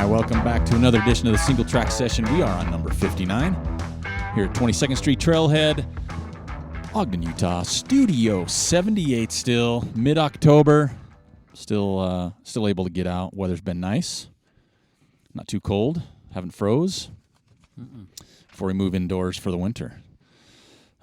right, welcome back to another edition of the Singletrack Session. We are on number 59 here at 22nd Street Trailhead, Ogden, Utah. Studio 78 still, mid-October. Still able to get out. Weather's been nice. Not too cold. Haven't froze before we move indoors for the winter.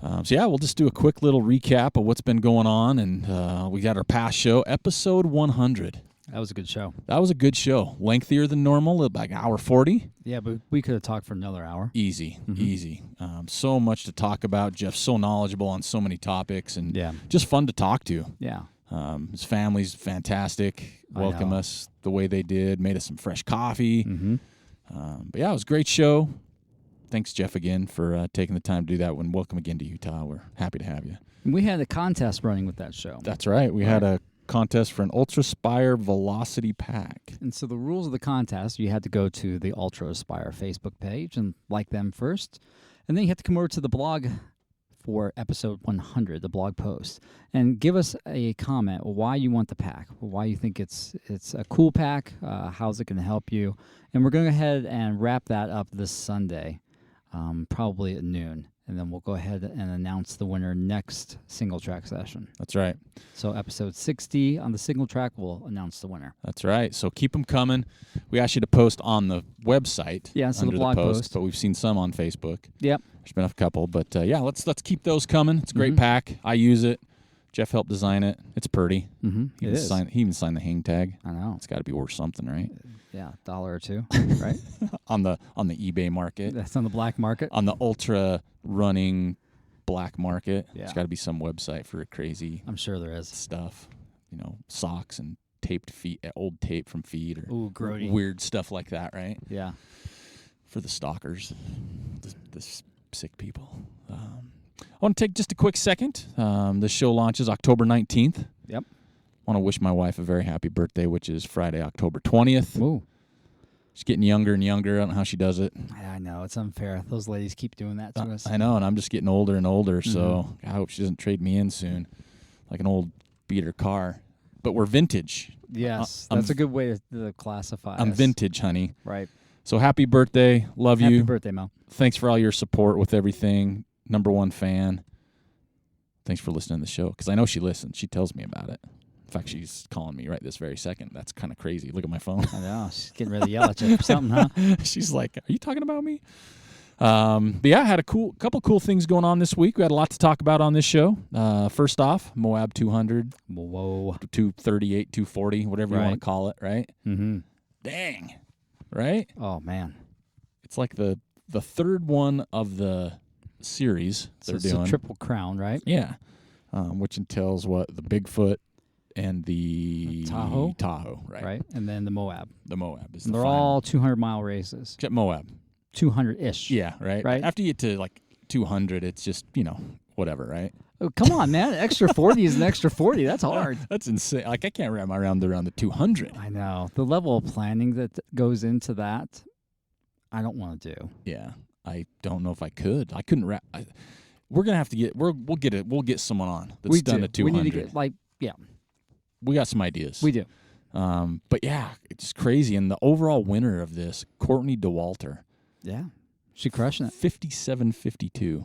We'll just do a quick little recap of what's been going on, and we got our past show, episode 100. That was a good show. That was a good show. Lengthier than normal, about an hour 40. Yeah, but we could have talked for another hour. Easy. So much to talk about. Jeff's so knowledgeable on so many topics, and just fun to talk to. Yeah. His family's fantastic. Welcome us the way they did. Made us some fresh coffee. It was a great show. Thanks, Jeff, again for taking the time to do that. And welcome again to Utah. We're happy to have you. We had a contest running with that show. That's right. We had a contest for an Ultra Aspire Velocity Pack. And so the rules of the contest, you had to go to the Ultra Aspire Facebook page and like them first. And then you have to come over to the blog for episode 100, the blog post, and give us a comment why you want the pack, why you think it's a cool pack, how's it going to help you. And we're going to go ahead and wrap that up this Sunday, probably at noon. And then we'll go ahead and announce the winner next Singletrack Session. That's right. So episode 60 on the Singletrack will announce the winner. That's right. So keep them coming. We asked you to post on the website. Yeah, so the blog post. But we've seen some on Facebook. Yep. There's been a couple. But, let's keep those coming. It's a great pack. I use it. Jeff helped design it. It's pretty. He even signed the hang tag. I know. It's got to be worth something, right? Yeah, $1 or $2, right? on the eBay market. That's on the black market. On the ultra running black market. Yeah. There's got to be some website for crazy. I'm sure there is stuff. Socks and taped feet, old tape from feet, or grody. Weird stuff like that, right? Yeah. For the stalkers, the sick people. I want to take just a quick second. The show launches October 19th. Yep. I want to wish my wife a very happy birthday, which is Friday, October 20th. Ooh. She's getting younger and younger. I don't know how she does it. I know. It's unfair. Those ladies keep doing that to us. I know, and I'm just getting older and older, so I hope she doesn't trade me in soon, like an old beater car. But we're vintage. Yes, that's a good way to classify I'm us. vintage, honey. Right. So happy birthday. Love you. Happy birthday, Mel. Thanks for all your support with everything. Number one fan. Thanks for listening to the show, because I know she listens. She tells me about it. In fact, she's calling me right this very second. That's kind of crazy. Look at my phone. I know. She's getting ready to yell at you for something, huh? She's like, are you talking about me? But yeah, I had a couple cool things going on this week. We had a lot to talk about on this show. First off, Moab 200. Whoa. 238, 240, whatever you want to call it, right? Mm-hmm. Dang. Right? Oh, man. It's like the third one of the series they're doing. It's a triple crown, right? Yeah. Which entails the Bigfoot and the Tahoe, right? Right. And then the Moab. The Moab is and the they're final. all 200-mile races. Except Moab. 200-ish. Yeah, right? Right. After you get to 200, it's just, whatever, right? Oh, come on, man. Extra 40 is an extra 40. That's hard. That's insane. Like, I can't wrap my around the 200. I know. The level of planning that goes into that, I don't want to do. Yeah. I don't know if I could. I couldn't wrap. We're going to have to get, we'll get someone on that's done a 200. We need to get, We got some ideas. We do. But yeah, it's crazy. And the overall winner of this, Courtney DeWalter. Yeah. She crushing it. 57:52.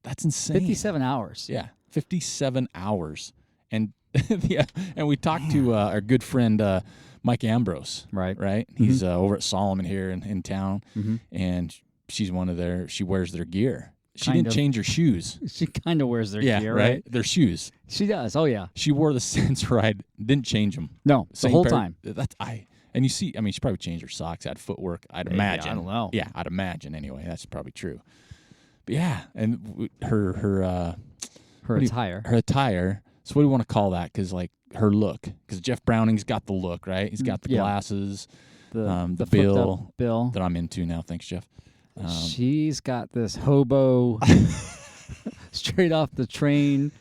That's insane. 57 hours. Yeah. 57 hours. And and we talked to our good friend Mike Ambrose. Right. Mm-hmm. He's over at Solomon here in town. Mm-hmm. And she's she wears their gear. She didn't change her shoes. She kind of wears their gear, right? Their shoes. She does. Oh, yeah. She wore the Sense Ride, didn't change them. No, the whole time. And you see, she probably changed her socks, had footwork, I'd imagine. I don't know. Yeah, I'd imagine anyway. That's probably true. But yeah, and her attire. Her attire. So what do you want to call that? Because her look. Because Jeff Browning's got the look, right? He's got the glasses, the bill that I'm into now. Thanks, Jeff. She's got this hobo straight off the train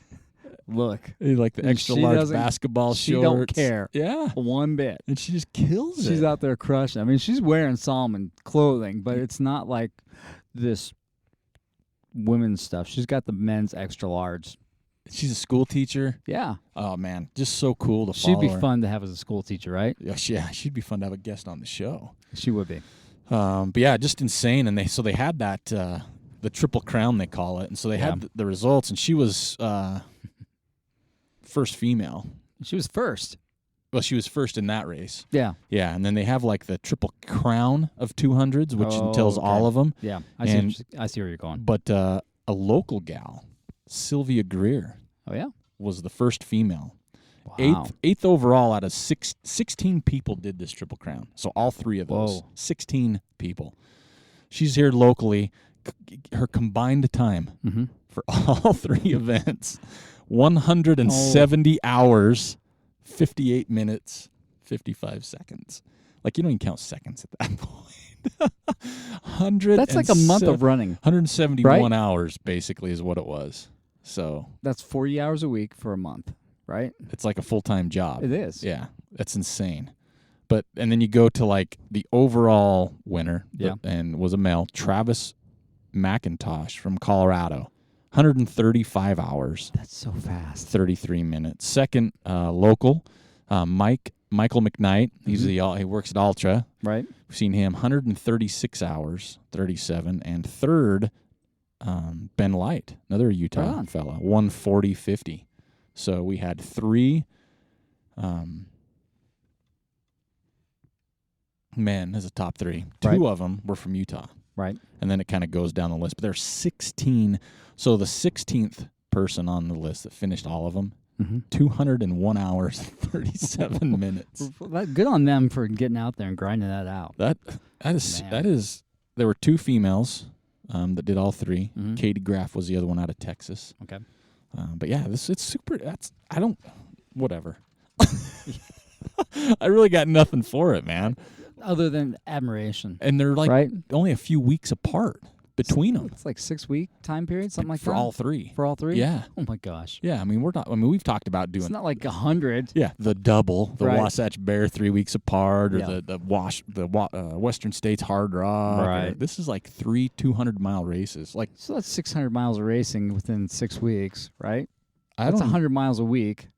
look. Like the extra large basketball shorts. She don't care. Yeah. One bit. And she just kills it. She's out there crushing. I mean, she's wearing Solomon clothing, but it's not like this women's stuff. She's got the men's extra large She's a school teacher. Yeah. Oh, man. Just so cool to She'd follow be her. fun to have as a school teacher, right? Yeah, she'd be fun to have a guest on the show. She would be. But yeah, just insane. And they had that the Triple Crown, they call it, and so they had the results, and she was first female. She was first. Well, she was first in that race. Yeah. Yeah, and then they have like the Triple Crown of 200s, which entails all of them. Yeah, I see where you're going. But a local gal, Sylvia Greer, was the first female. Wow. Eighth overall out of 16 people did this Triple Crown. So all three of those. 16 people. She's here locally. Her combined time for all three events, 170 hours, 58 minutes, 55 seconds. Like, you don't even count seconds at that point. That's like a month of running. 171 hours, basically, is what it was. So that's 40 hours a week for a month, right? It's like a full-time job. It is. Yeah, that's insane. And then you go to, like, the overall winner, and was a male, Travis McIntosh from Colorado. 135 hours. That's so fast. 33 minutes. Second, local, Michael McKnight. He works at Ultra. Right. We've seen him 136 hours, 37. And third, Ben Light, another Utah fella, 140.50. So we had three. Men as a top three. Two of them were from Utah. Right. And then it kind of goes down the list. But there's 16. So the 16th person on the list that finished all of them, 201 hours, 37 minutes. Good on them for getting out there and grinding that out. That is. There were two females that did all three. Katie Graff was the other one out of Texas. Okay. But yeah, it's super. Whatever. I really got nothing for it, man. Other than admiration. And they're like only a few weeks apart between them. It's like 6-week time period, something like that? For all three. For all three? Yeah. Oh, my gosh. Yeah, we've talked about doing... It's not like 100. Yeah, the double, the Wasatch Bear 3 weeks apart, or the Western States Hard Rock. Right. This is like 3 200-mile races. So that's 600 miles of racing within 6 weeks, right? That's 100 miles a week.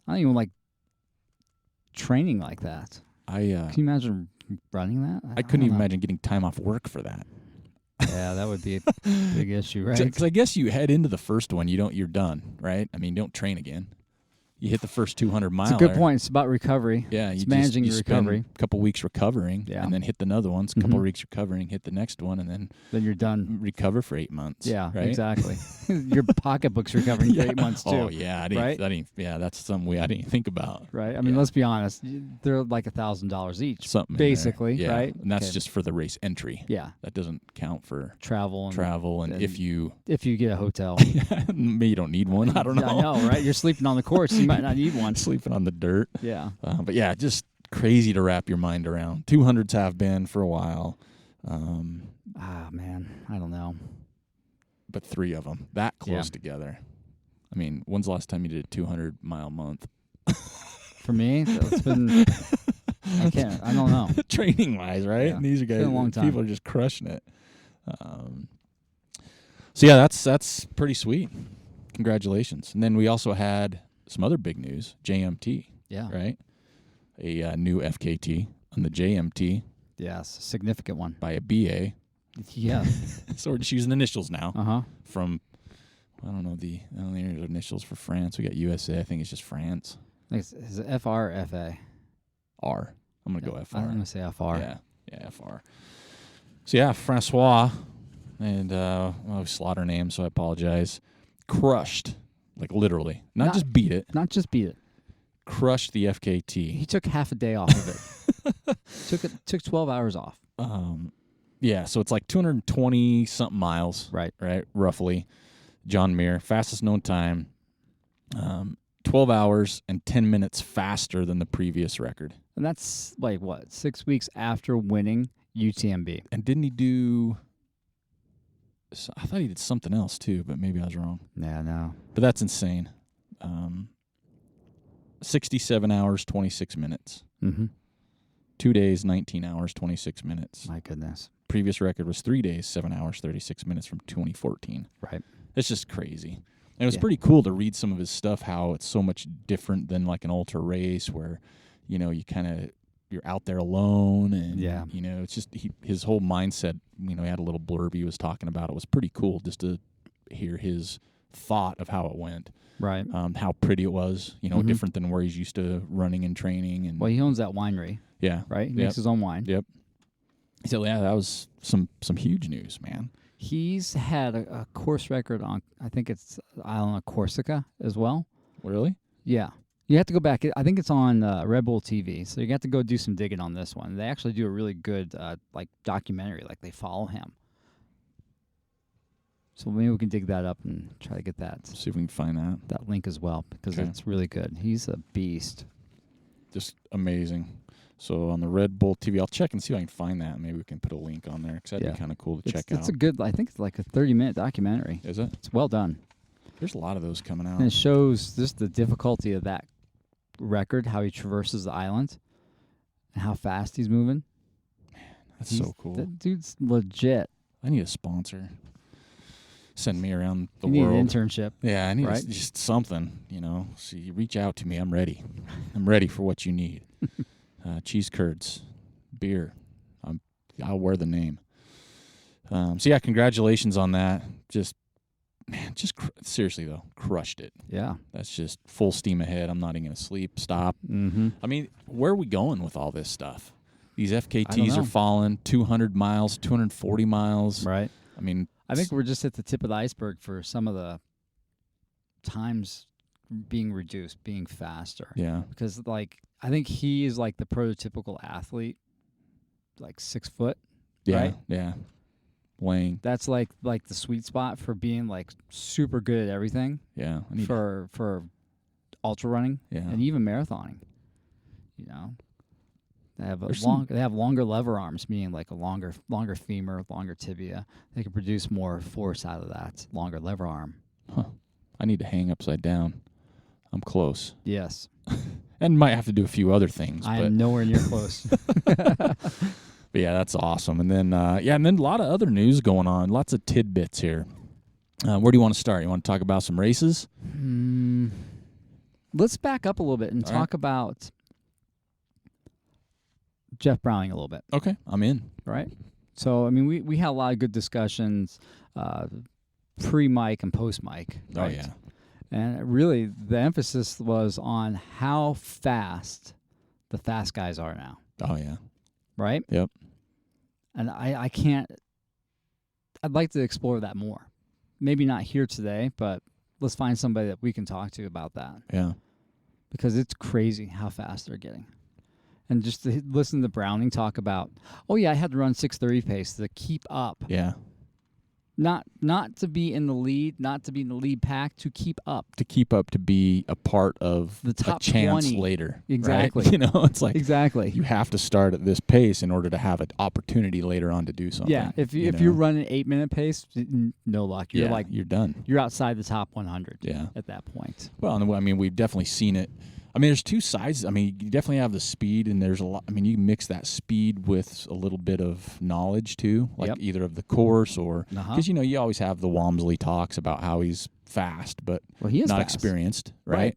I don't even like training like that. Can you imagine running that? I couldn't even imagine getting time off work for that. Yeah, that would be a big issue, right? Because I guess you head into the first one, you're done, right? I mean, you don't train again. You hit the first 200 miles. It's a good point. It's about recovery. Yeah, it's managing your recovery. A couple weeks recovering, and then hit another one. A couple weeks recovering, hit the next one, and then you're done. Recover for 8 months. Yeah, right? Exactly. Your pocketbook's recovering for 8 months too. Oh yeah, that's something I didn't even think about. Right. I mean, let's be honest. They're like $1,000 each, something basically, right? And that's just for the race entry. Yeah, that doesn't count for travel, and if you get a hotel, maybe you don't need one. I don't know. I know, right? You're sleeping on the course. You might not need one. Sleeping on the dirt. Yeah. But yeah, just crazy to wrap your mind around. 200s have been for a while. Man, I don't know. But 3 of them that close together. I mean, when's the last time you did a 200-mile month? For me, it's been. I don't know. Training wise, right? Yeah. And these are guys. It's been a long time. People are just crushing it. So yeah, that's pretty sweet. Congratulations. And then we also had some other big news. JMT. Yeah. Right. A new FKT on the JMT. Yes, a significant one. By a BA. Yeah. So we're just using initials now. From, I don't know the initials for France. We got USA. I think it's just France. Is it FR or FA? R. I'm going to go FR. I'm going to say FR. Yeah, FR. So yeah, Francois, and I slaughter names, so I apologize. Crushed, like literally. Not just beat it. Not just beat it. Crushed the FKT. He took half a day off of it. Took 12 hours off. Yeah, so it's like 220-something miles. Right, roughly. John Muir, fastest known time. 12 hours and 10 minutes faster than the previous record. And that's like, 6 weeks after winning UTMB. And didn't he do... I thought he did something else, too, but maybe I was wrong. Yeah, no. But that's insane. 67 hours, 26 minutes. 2 days, 19 hours, 26 minutes. My goodness. Previous record was 3 days, 7 hours, 36 minutes from 2014. Right. It's just crazy. And it was pretty cool to read some of his stuff, how it's so much different than like an ultra race where, you know, you're out there alone and, you know, it's just his whole mindset, you know, he had a little blurb he was talking about. It was pretty cool just to hear his thought of how it went. Right. How pretty it was, you know, different than where he's used to running and training. And well, he owns that winery. Yeah. Right? He makes his own wine. Yep. So, yeah, that was some huge news, man. He's had a course record on, I think it's island of Corsica as well. Really? Yeah. You have to go back. I think it's on Red Bull TV, so you have to go do some digging on this one. They actually do a really good like documentary, like they follow him. So maybe we can dig that up and try to get that. See if we can find that link as well, because it's really good. He's a beast. Just amazing. So on the Red Bull TV, I'll check and see if I can find that. Maybe we can put a link on there, because that'd be kind of cool to check out. It's a good, I think it's like a 30-minute documentary. Is it? It's well done. There's a lot of those coming out. And it shows just the difficulty of that record, how he traverses the island, and how fast he's moving. Man, that's so cool. That dude's legit. I need a sponsor. Send me around the you world. Need an internship. Yeah, I need just something, you know. So you reach out to me. I'm ready. I'm ready for what you need. Cheese curds, beer. I'll wear the name. So yeah, congratulations on that. Seriously though, crushed it. Yeah, that's just full steam ahead. I'm not even gonna sleep. Stop. Mm-hmm. I mean, where are we going with all this stuff? These FKTs are falling 200 miles, 240 miles. Right. I mean, I think we're just at the tip of the iceberg for some of the times being reduced, being faster. Yeah. Because, like, I think he is like the prototypical athlete, like 6 foot. Yeah. Right? Yeah. Weighing. That's like the sweet spot for being like super good at everything. Yeah. For ultra running. Yeah. And even marathoning. You know. They have longer lever arms, meaning like a longer femur, longer tibia. They can produce more force out of that longer lever arm. Huh. I need to hang upside down. I'm close. Yes. And might have to do a few other things. I am nowhere near close. But yeah, that's awesome. And then and then a lot of other news going on. Lots of tidbits here. Where do you want to start? You want to talk about some races? Let's back up a little bit and talk about Jeff Browning a little bit. Okay, I'm in. Right? So, I mean, we had a lot of good discussions pre-mic and post-mic. Right? Oh, yeah. And really, the emphasis was on how fast the fast guys are now. Oh, yeah. Right? Yep. And I can't... I'd like to explore that more. Maybe not here today, but let's find somebody that we can talk to about that. Yeah. Because it's crazy how fast they're getting. And just to listen to Browning talk about, oh, yeah, I had to run 6:30 pace to keep up. Yeah. Not to be in the lead, not to be in the lead pack, to keep up. To keep up, to be a part of the top a chance 20. later. Exactly. Right? You know, it's like exactly. You have to start at this pace in order to have an opportunity later on to do something. Yeah, if you're running 8-minute pace, no luck. You're done. You're outside the top 100 at that point. Well, I mean, we've definitely seen it. I mean, there's two sides. I mean, you definitely have the speed, and there's a lot. I mean, you mix that speed with a little bit of knowledge too, like either of the course or because you always have the Walmsley talks about how he's fast, but he is not fast. experienced, right?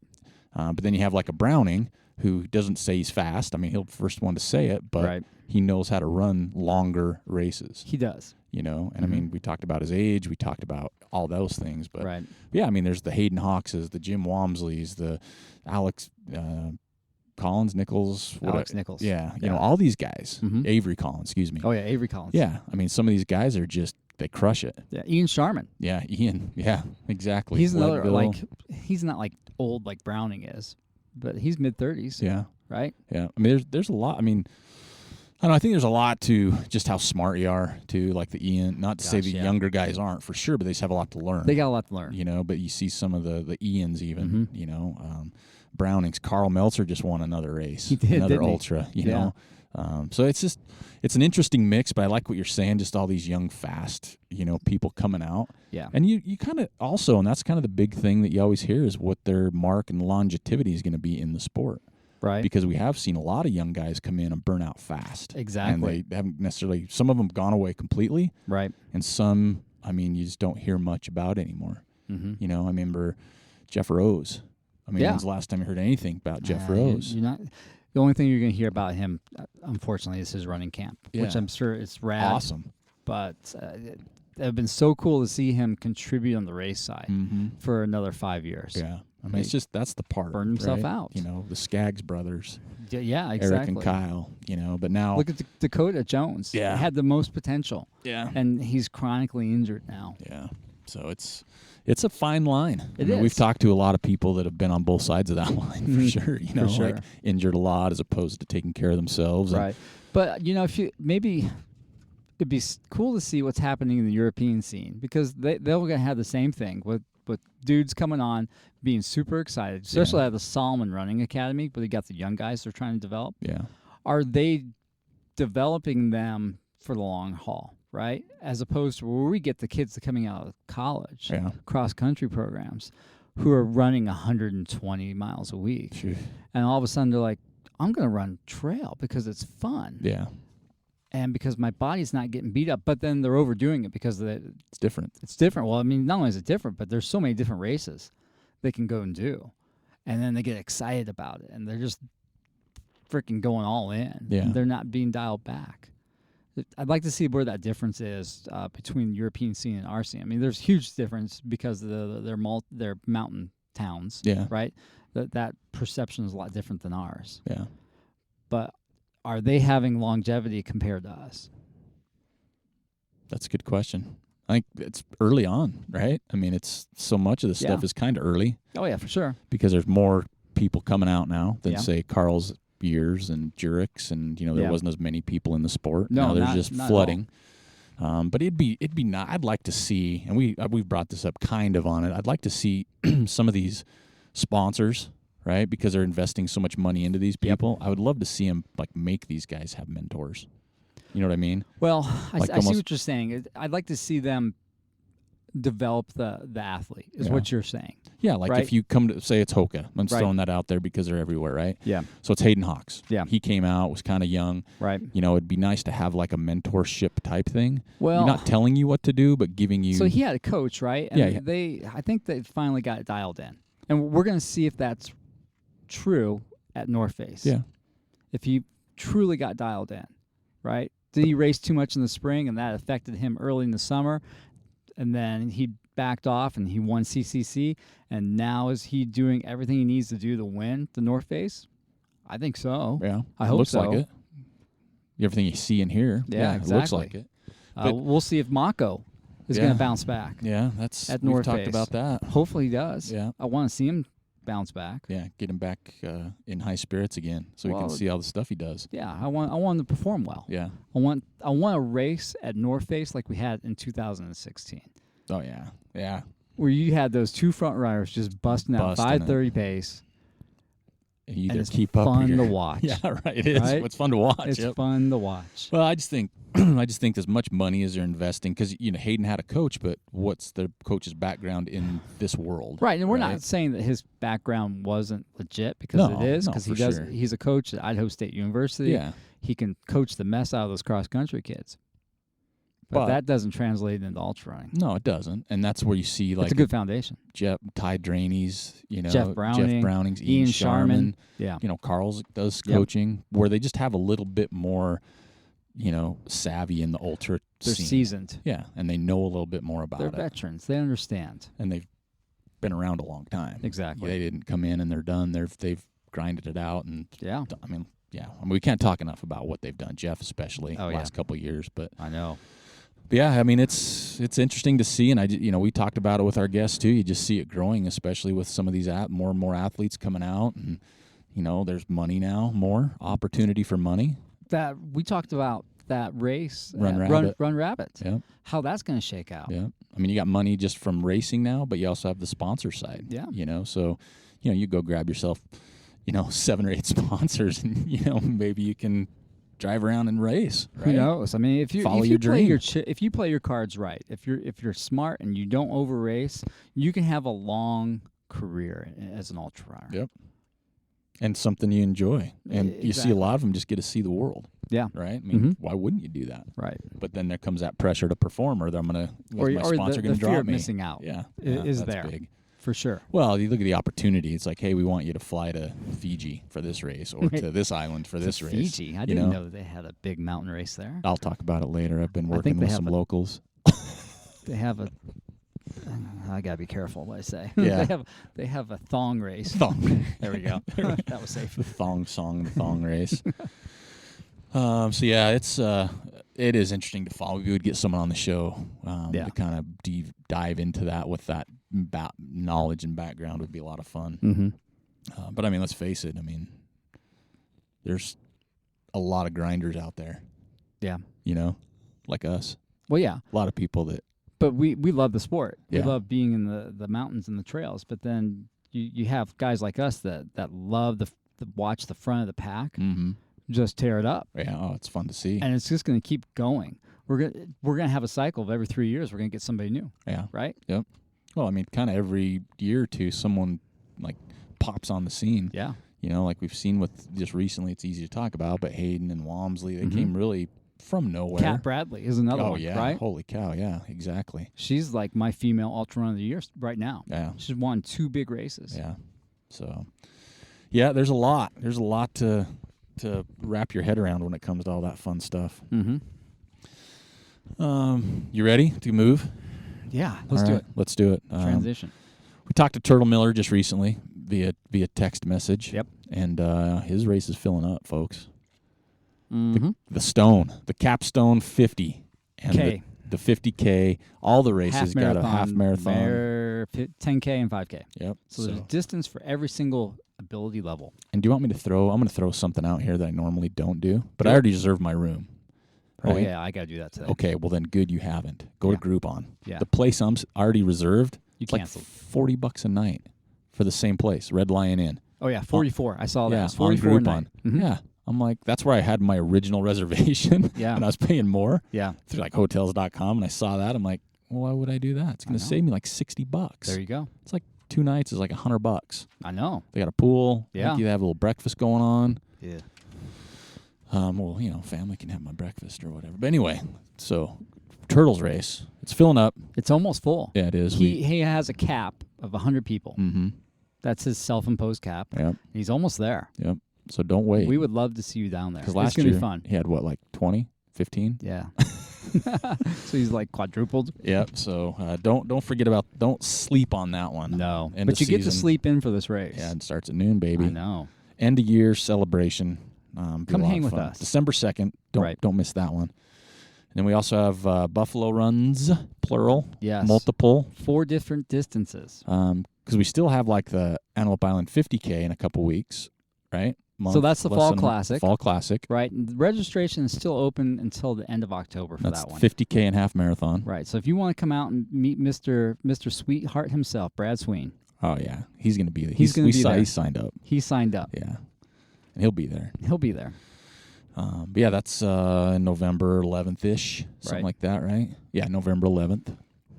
But then you have like a Browning who doesn't say he's fast. I mean, he'll be the first one to say it, but he knows how to run longer races. He does. You know, and I mean, we talked about his age, we talked about all those things, but yeah, I mean, there's the Hayden Hawkses, the Jim Walmsleys, the Alex Nichols. Nichols. Yeah, you know, all these guys. Avery Collins, excuse me. Oh, yeah, Avery Collins. Yeah, I mean, some of these guys are just, they crush it. Yeah, Ian Sharman. Yeah, Ian. Yeah, exactly. He's another, he's not like old like Browning is, but he's mid-30s. Yeah. Right? Yeah. I mean, there's a lot. I mean, I don't know, I think there's a lot to just how smart you are, too, like the Ian. Not to say the younger guys aren't, for sure, but they just have a lot to learn. They got a lot to learn. You know, but you see some of the Ians even, you know. Brownings. Carl Meltzer just won another race. He did, another ultra, you know. So it's an interesting mix, but I like what you're saying, just all these young, fast, you know, people coming out. Yeah. And you kind of also, and that's kind of the big thing that you always hear is what their mark and longevity is going to be in the sport. Right. Because we have seen a lot of young guys come in and burn out fast. Exactly. And they haven't necessarily, some of them gone away completely. Right. And some, I mean, you just don't hear much about anymore. Mm-hmm. You know, I remember Jeff Rose. I mean, when's the last time you heard anything about Jeff Rose? You're not. The only thing you're going to hear about him, unfortunately, is his running camp, which I'm sure it's rad. Awesome. But it have been so cool to see him contribute on the race side for another 5 years. Yeah. I mean, it's just, that's the part. Burned himself right? out. You know, the Skaggs brothers. Yeah, exactly. Eric and Kyle, you know, but now. Look at Dakota Jones. Yeah. Had the most potential. Yeah. And he's chronically injured now. Yeah. So it's a fine line. It is. We've talked to a lot of people that have been on both sides of that line for sure. You know, like injured a lot as opposed to taking care of themselves. Right. But, you know, if you maybe it'd be cool to see what's happening in the European scene, because they're going to have the same thing with dudes coming on being super excited, especially at the Solomon Running Academy, but they got the young guys they're trying to develop. Yeah. Are they developing them for the long haul, right? As opposed to where we get the kids that coming out of college, cross-country programs, who are running 120 miles a week. Sure. And all of a sudden they're like, I'm going to run trail because it's fun. Yeah. And because my body's not getting beat up, but then they're overdoing it because it's different. It's different. Well, I mean, not only is it different, but there's so many different races they can go and do. And then they get excited about it, and they're just freaking going all in. Yeah. They're not being dialed back. I'd like to see where that difference is between the European scene and our scene. I mean, there's huge difference because they're mountain towns, right? That perception is a lot different than ours. Yeah. But are they having longevity compared to us? That's a good question. I think it's early on, right? I mean, it's so much of this stuff is kind of early. Oh, yeah, for sure. Because there's more people coming out now than, say, Carl's years and Jurek's, and, you know, there wasn't as many people in the sport. No, now there's not flooding. But it'd be not. I'd like to see, and we've brought this up kind of on it. I'd like to see some of these sponsors, right? Because they're investing so much money into these people. I would love to see them like make these guys have mentors. You know what I mean? Well, I see what you're saying. I'd like to see them develop the athlete, is what you're saying. Yeah, like if you come to, say it's Hoka. I'm just throwing that out there because they're everywhere, right? Yeah. So it's Hayden Hawks. Yeah. He came out, was kind of young. Right. You know, it'd be nice to have like a mentorship type thing. Well, not telling you what to do, but giving you. So he had a coach, right? And I think they finally got it dialed in. And we're going to see if that's true at North Face. Yeah. If he truly got dialed in, right? Did he race too much in the spring and that affected him early in the summer? And then he backed off and he won CCC. And now is he doing everything he needs to do to win the North Face? I think so. Yeah. I hope looks so. Like it. Everything you see and hear. Yeah, exactly. It looks like it. We'll see if Mako is going to bounce back. Yeah, that's at we've North talked Face. about that. Hopefully he does. Yeah. I want to see him bounce back. Yeah, get him back in high spirits again, so we can see all the stuff he does. Yeah, I want him to perform well. Yeah, I want a race at North Face like we had in 2016. Oh yeah, where you had those two front riders just busting out 5:30 pace. You either it's keep up. Fun to watch. Yeah, right. It is. Right? It's fun to watch. It's fun to watch. Well, I just think as much money as they're investing, because Hayden had a coach, but what's the coach's background in this world? Right, and we're not saying that his background wasn't legit, because it is, because he's a coach at Idaho State University. Yeah, he can coach the mess out of those cross country kids. But that doesn't translate into ultra running. No, it doesn't, and that's where you see like it's a good foundation. Ty Draney's, Jeff Browning's, Ian Sharman. Yeah, Carl's does coaching where they just have a little bit more, savvy in the ultra. They're scene. Seasoned. Yeah, and they know a little bit more about it. They're veterans. They understand, and they've been around a long time. Exactly. They didn't come in and they're done. They've grinded it out, and I mean, we can't talk enough about what they've done. Jeff, especially last couple of years, but I know. Yeah, I mean it's interesting to see, and we talked about it with our guests too. You just see it growing, especially with some of these more and more athletes coming out, and there's money now, more opportunity for money. That we talked about that race, Run Rabbit. Yeah, how that's going to shake out. Yeah, I mean you got money just from racing now, but you also have the sponsor side. Yeah, so you go grab yourself, 7 or 8 sponsors, and maybe you can drive around and race. Right? Who knows? I mean, if you follow your dream, if you play your cards right, if you're smart and you don't over race, you can have a long career as an ultra runner. Yep. And something you enjoy, and you see a lot of them just get to see the world. Yeah. Right? I mean, why wouldn't you do that? Right. But then there comes that pressure to perform, or my sponsor going to the drop fear of me. missing out. Yeah. Is that's there. big. For sure. Well, you look at the opportunity. It's like, hey, we want you to fly to Fiji for this race, or to this island for this race. Fiji. I didn't know they had a big mountain race there. I'll talk about it later. I've been working with some locals. They have a. I gotta be careful what I say. Yeah. they have a thong race. Thong. There we go. That was safe. The thong race. So yeah, it is interesting to follow. We would get someone on the show to kind of dive into that with that knowledge and background would be a lot of fun. Mm-hmm. But I mean, let's face it. I mean, there's a lot of grinders out there. Yeah. Like us. Well, yeah. A lot of people that. But we love the sport. Yeah. We love being in the mountains and the trails. But then you have guys like us that love the watch the front of the pack. Mm-hmm. Just tear it up. Yeah, it's fun to see. And it's just going to keep going. We're gonna have a cycle of every 3 years. We're going to get somebody new. Yeah. Right? Yep. Well, I mean, kind of every year or two, someone like pops on the scene. Yeah. Like we've seen with just recently, it's easy to talk about, but Hayden and Walmsley, they came really from nowhere. Kat Bradley is another one, yeah. right? Holy cow, yeah, exactly. She's like my female ultra runner of the year right now. Yeah. She's won 2 big races. Yeah. So, yeah, there's a lot. There's a lot to wrap your head around when it comes to all that fun stuff. Mm-hmm. You ready to move? Yeah, let's do it. Let's do it. Transition. We talked to Turtle Miller just recently via text message. Yep. And his race is filling up, folks. Mm-hmm. The Capstone 50 and the 50K, all the races got a half marathon, 10K and 5K. Yep. So there's distance for every single ability level. And do you want me to throw? I'm going to throw something out here that I normally don't do, but I already reserved my room. Right? Oh yeah, I got to do that today. Okay, well then good you haven't. Go to Groupon. Yeah. The place I'm already reserved. You it's like canceled. $40 a night for the same place, Red Lion Inn. Oh yeah, 44. I saw that. Yeah, It's 44 on Groupon. a night. Mm-hmm. Yeah. I'm like, that's where I had my original reservation. Yeah. And I was paying more. Yeah. Through like hotels.com, and I saw that. I'm like, well, why would I do that? It's going to save me like $60. There you go. It's like 2 nights is like $100. I know. They got a pool. Yeah. They have a little breakfast going on. Yeah. Well, family can have my breakfast or whatever. But anyway, so Turtles race. It's filling up. It's almost full. Yeah, it is. He has a cap of 100 people. Mm-hmm. That's his self-imposed cap. Yep. He's almost there. Yep. So don't wait. We would love to see you down there. Because last it's gonna year be fun. he had what, like 20, 15? Yeah. So he's like quadrupled. Yep. So don't sleep on that one. No. End But of you get to season. sleep in for this race. Yeah, it starts at noon, baby. I know. End of year celebration. Come hang with us. December 2nd. Don't miss that one. And then we also have Buffalo Runs, plural. Yes. Multiple. 4 different distances. Because we still have like the Antelope Island 50K in a couple weeks, right? So that's the Fall Classic. Fall Classic. Right. And the registration is still open until the end of October for That's that one. 50K and half marathon. Right. So if you want to come out and meet Mr. Sweetheart himself, Brad Sween. Oh, yeah. He's going to be there. He's going to be there. He signed up. He signed up. Yeah. And he'll be there. He'll be there. But yeah, that's November 11th-ish, something like that, right? Yeah, November 11th.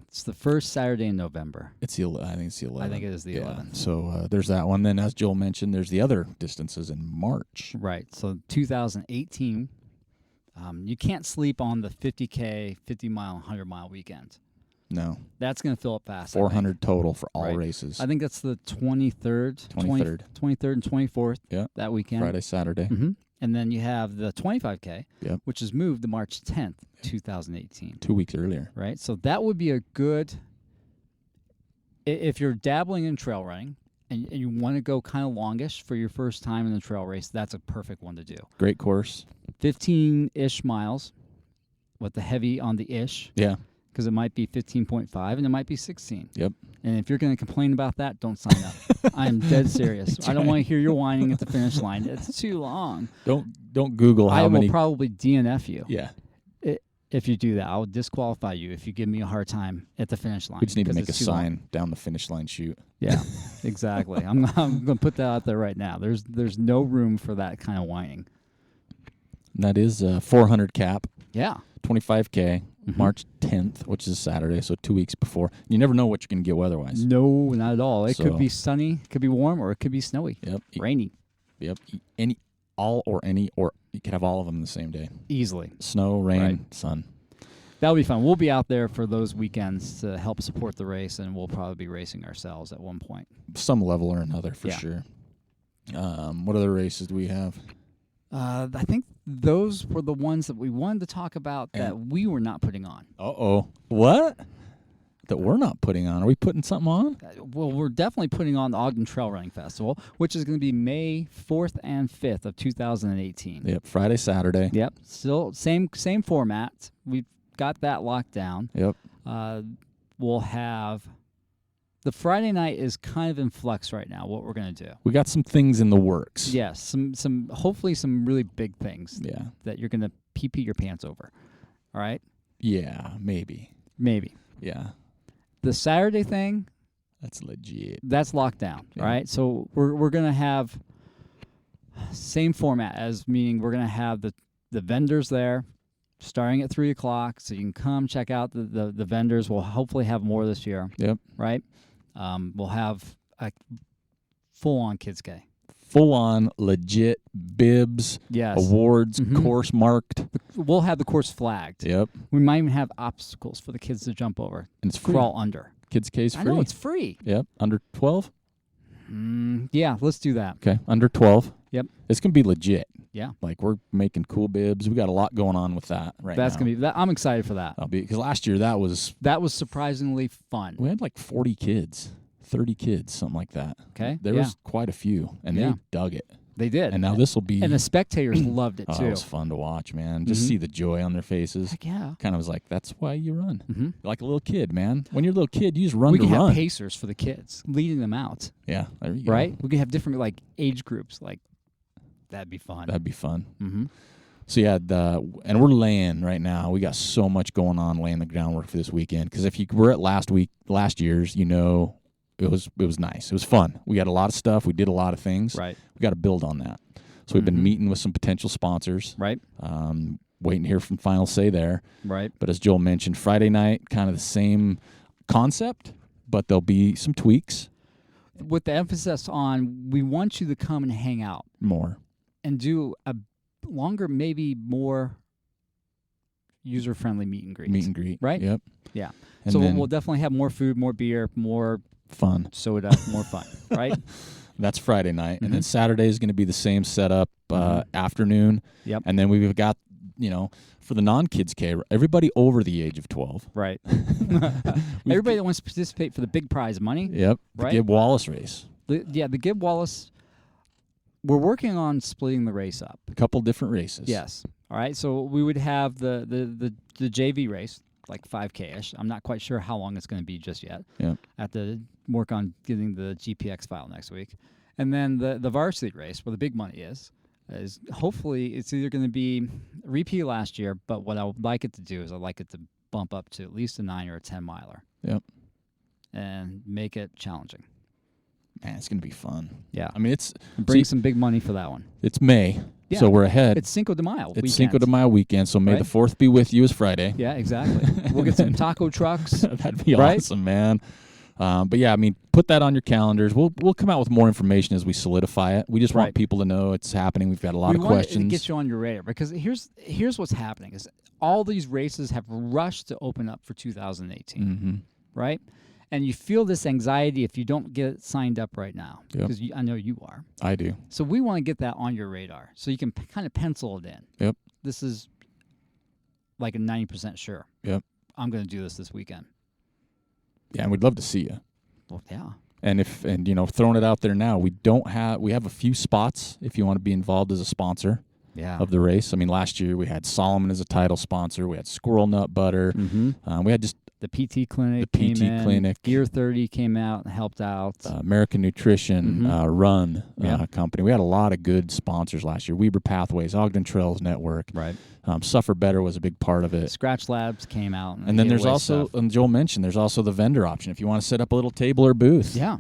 It's the first Saturday in November. I think it's the 11th. I think it is the 11th. So there's that one. Then, as Joel mentioned, there's the other distances in March. Right. So 2018, you can't sleep on the 50K, 50-mile, 100-mile weekend. No. That's going to fill up fast. 400 total for all races. I think that's the 23rd. 23rd. 23rd and 24th that weekend. Friday, Saturday. Mm-hmm. And then you have the 25K, which is moved to March 10th, 2018. 2 weeks earlier. Right? So that would be a good, if you're dabbling in trail running and you want to go kind of longish for your first time in the trail race, that's a perfect one to do. Great course. 15-ish miles with the heavy on the ish. Yeah. Because it might be 15.5 and it might be 16. Yep. And if you're going to complain about that, don't sign up. I'm dead serious. I don't want to hear your whining at the finish line. It's too long. Don't Google how many. I will probably DNF you. Yeah. If you do that, I'll disqualify you if you give me a hard time at the finish line. We just need to make a sign down the finish line chute. Yeah, exactly. I'm going to put that out there right now. There's no room for that kind of whining. And that is 400 cap. Yeah. 25K. March 10th, which is a Saturday, so 2 weeks before. You never know what you're going to get weather-wise. No, not at all. It could be sunny, it could be warm, or it could be snowy. Yep. Rainy. Yep. all or any, or you could have all of them the same day. Easily. Snow, rain, Right. sun. That'll be fun. We'll be out there for those weekends to help support the race, and we'll probably be racing ourselves at one point. Some level or another, for Yeah. sure. What other races do we have? I think those were the ones that we wanted to talk about that we were not putting on. Uh-oh. What? That we're not putting on. Are we putting something on? Well, we're definitely putting on the Ogden Trail Running Festival, which is going to be May 4th and 5th of 2018. Yep, Friday, Saturday. Yep. Still same format. We've got that locked down. Yep. We'll have the Friday night is kind of in flux right now. What we're going to do? We got some things in the works. Yes, some hopefully some really big things. Yeah. That you're going to pee your pants over. All right. Yeah, maybe. Maybe. Yeah. The Saturday thing, That's legit. that's locked down. Yeah. All right. So we're going to have same format, as meaning we're going to have the vendors there starting at 3:00, so you can come check out the vendors. We'll hopefully have more this year. Yep. Right. We'll have a full-on Kids K. Full-on, legit bibs, Yes. awards, Mhm. course marked. We'll have the course flagged. Yep. We might even have obstacles for the kids to jump over, And it's free. crawl under. Kids K's free. I know, it's free. Yep. Under 12? Yeah, let's do that. Okay. Under 12. Yep. It's going to be legit. Yeah. Like, we're making cool bibs. We got a lot going on with that right That's now. going to be, I'm excited for that. Because last year that was surprisingly fun. we had like 40 kids, 30 kids, something like that. Okay. There Yeah. was quite a few, and Yeah. they dug it. They did. And now this will be. And the spectators loved it oh, too. it was fun to watch, man. Just Mhm. see the joy on their faces. Heck yeah. Kind of was like, that's why you run. Mm-hmm. Like a little kid, man. When you're a little kid, you just run We to can run. have pacers for the kids, leading them out. Yeah, there you go. Right? We can have different like age groups. Like that'd be fun. That'd be fun. Mm-hmm. So yeah, and we're laying right now. We got so much going on, laying the groundwork for this weekend. Because if you were at last year's, you know, it was nice. It was fun. We got a lot of stuff. We did a lot of things. Right. We got to build on that. So we've been Mhm. meeting with some potential sponsors. Right. Waiting to hear from final say there. Right. But as Joel mentioned, Friday night, kind of the same concept, but there'll be some tweaks. With the emphasis on, we want you to come and hang out More. and do a longer, maybe more user-friendly meet and greet. Meet and greet. Right? Yep. Yeah. And So then we'll definitely have more food, more beer, more fun. soda, more fun. Right? That's Friday night. And then Mhm. Saturday is going to be the same setup, Mhm. afternoon. Yep. And then we've got, for the non-kids K, everybody over the age of 12. Right. Everybody that wants to participate for the big prize money. Yep. The Right. Gib Wallace race. The Gib Wallace, we're working on splitting the race up. A couple different races. Yes. All right. So we would have the JV race, like 5K-ish. I'm not quite sure how long it's going to be just yet. Yep. I have to work on getting the GPX file next week. And then the varsity race, where the big money is hopefully it's either going to be a repeat last year, but what I would like it to do is I'd like it to bump up to at least a 9 or a 10 miler. Yep. And make it challenging. Man, it's going to be fun. Yeah. I mean, Bring some big money for that one. it's May, Yeah. so we're ahead. It's Cinco de Mayo. It's Cinco de weekend. Mayo weekend, so May Right? the 4th be with you is Friday. Yeah, exactly. We'll get some taco trucks. That'd be Right? awesome, man. But yeah, I mean, put that on your calendars. We'll come out with more information as we solidify it. We just want Right. people to know it's happening. We've got a lot of We want questions. to get you on your radar, because here's what's happening is all these races have rushed to open up for 2018, Mm-hmm. right? And you feel this anxiety if you don't get it signed up right now, Yep. because I know you are. I do. So we want to get that on your radar so you can kind of pencil it in. Yep. This is like a 90% sure. Yep. I'm going to do this weekend. Yeah, and we'd love to see you. Well, yeah. And throwing it out there now, we have a few spots if you want to be involved as a sponsor Yeah. of the race. I mean, last year we had Solomon as a title sponsor. We had Squirrel Nut Butter. Mm-hmm. We had just The PT clinic The came PT in. clinic. Gear 30 came out and helped out. American Nutrition, Mhm. Run Yeah. Company. We had a lot of good sponsors last year. Weber Pathways, Ogden Trails Network. Right. Suffer Better was a big part of it. Scratch Labs came out. And then gave there's away also, stuff. and Joel mentioned, there's also the vendor option. If you want to set up a little table or booth, Yeah.